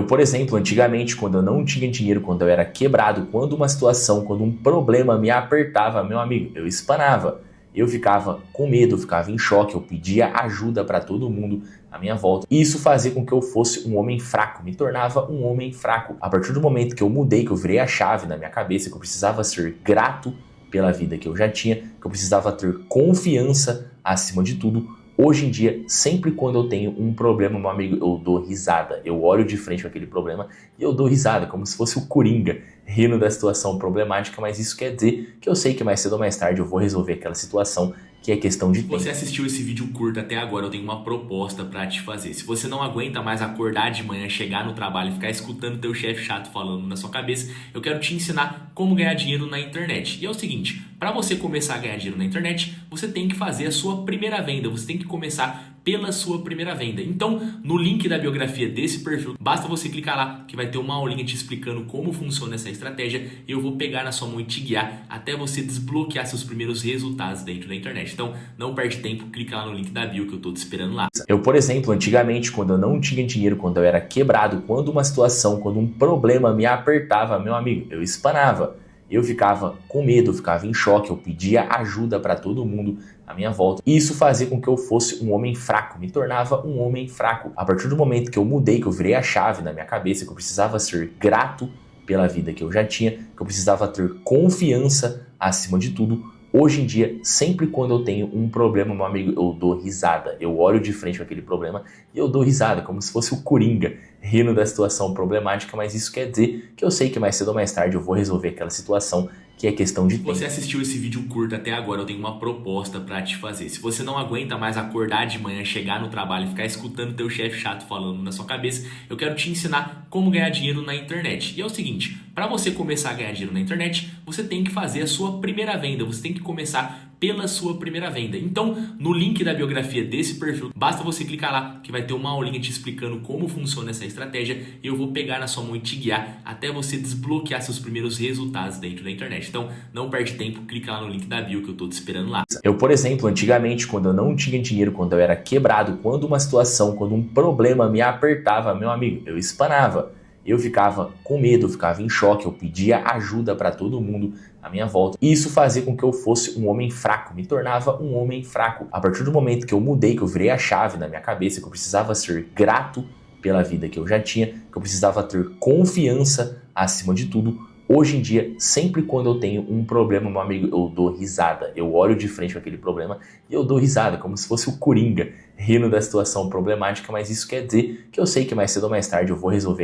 Por exemplo, antigamente, quando eu não tinha dinheiro, quando eu era quebrado, quando uma situação, quando um problema me apertava, meu amigo, eu espanava. Eu ficava com medo, eu ficava em choque, eu pedia ajuda para todo mundo à minha volta. E isso fazia com que eu fosse um homem fraco, me tornava um homem fraco. A partir do momento que eu mudei, que eu virei a chave na minha cabeça, que eu precisava ser grato pela vida que eu já tinha, que eu precisava ter confiança acima de tudo. Hoje em dia, sempre quando eu tenho um problema, meu amigo, eu dou risada. Eu olho de frente com aquele problema e eu dou risada, como se fosse o Coringa, rindo da situação problemática, mas isso quer dizer que eu sei que mais cedo ou mais tarde eu vou resolver aquela situação, que é questão de tempo. Se você assistiu esse vídeo curto até agora, eu tenho uma proposta pra te fazer. Se você não aguenta mais acordar de manhã, chegar no trabalho e ficar escutando teu chefe chato falando na sua cabeça, eu quero te ensinar como ganhar dinheiro na internet. E é o seguinte, para você começar a ganhar dinheiro na internet, você tem que fazer a sua primeira venda, você tem que começar pela sua primeira venda. Então, no link da biografia desse perfil, basta você clicar lá que vai ter uma aulinha te explicando como funciona essa estratégia e eu vou pegar na sua mão e te guiar até você desbloquear seus primeiros resultados dentro da internet. Então, não perde tempo, clica lá no link da bio que eu tô te esperando lá. Por exemplo, antigamente, quando eu não tinha dinheiro, quando eu era quebrado, quando uma situação, quando um problema me apertava, meu amigo, eu espanava. Eu ficava com medo, eu ficava em choque, eu pedia ajuda para todo mundo à minha volta. E isso fazia com que eu fosse um homem fraco, me tornava um homem fraco. A partir do momento que eu mudei, que eu virei a chave na minha cabeça, que eu precisava ser grato pela vida que eu já tinha, que eu precisava ter confiança acima de tudo. Hoje em dia, sempre quando eu tenho um problema, meu amigo, eu dou risada. Eu olho de frente com aquele problema e eu dou risada, como se fosse o Coringa, rindo da situação problemática, mas isso quer dizer que eu sei que mais cedo ou mais tarde eu vou resolver aquela situação, que é questão de tempo. Se você assistiu esse vídeo curto até agora, eu tenho uma proposta pra te fazer. Se você não aguenta mais acordar de manhã, chegar no trabalho e ficar escutando teu chefe chato falando na sua cabeça, eu quero te ensinar como ganhar dinheiro na internet. E é o seguinte, para você começar a ganhar dinheiro na internet, você tem que fazer a sua primeira venda, você tem que começar pela sua primeira venda. Então, no link da biografia desse perfil, basta você clicar lá que vai ter uma aulinha te explicando como funciona essa estratégia e eu vou pegar na sua mão e te guiar até você desbloquear seus primeiros resultados dentro da internet. Então, não perde tempo, clica lá no link da bio que eu tô te esperando lá. Por exemplo, antigamente, quando eu não tinha dinheiro, quando eu era quebrado, quando uma situação, quando um problema me apertava, meu amigo, eu espanava. Eu ficava com medo, eu ficava em choque, eu pedia ajuda para todo mundo à minha volta. E isso fazia com que eu fosse um homem fraco, me tornava um homem fraco. A partir do momento que eu mudei, que eu virei a chave na minha cabeça, que eu precisava ser grato pela vida que eu já tinha, que eu precisava ter confiança acima de tudo. Hoje em dia, sempre quando eu tenho um problema, meu amigo, eu dou risada. Eu olho de frente com aquele problema e eu dou risada, como se fosse o Coringa, rindo da situação problemática, mas isso quer dizer que eu sei que mais cedo ou mais tarde eu vou resolver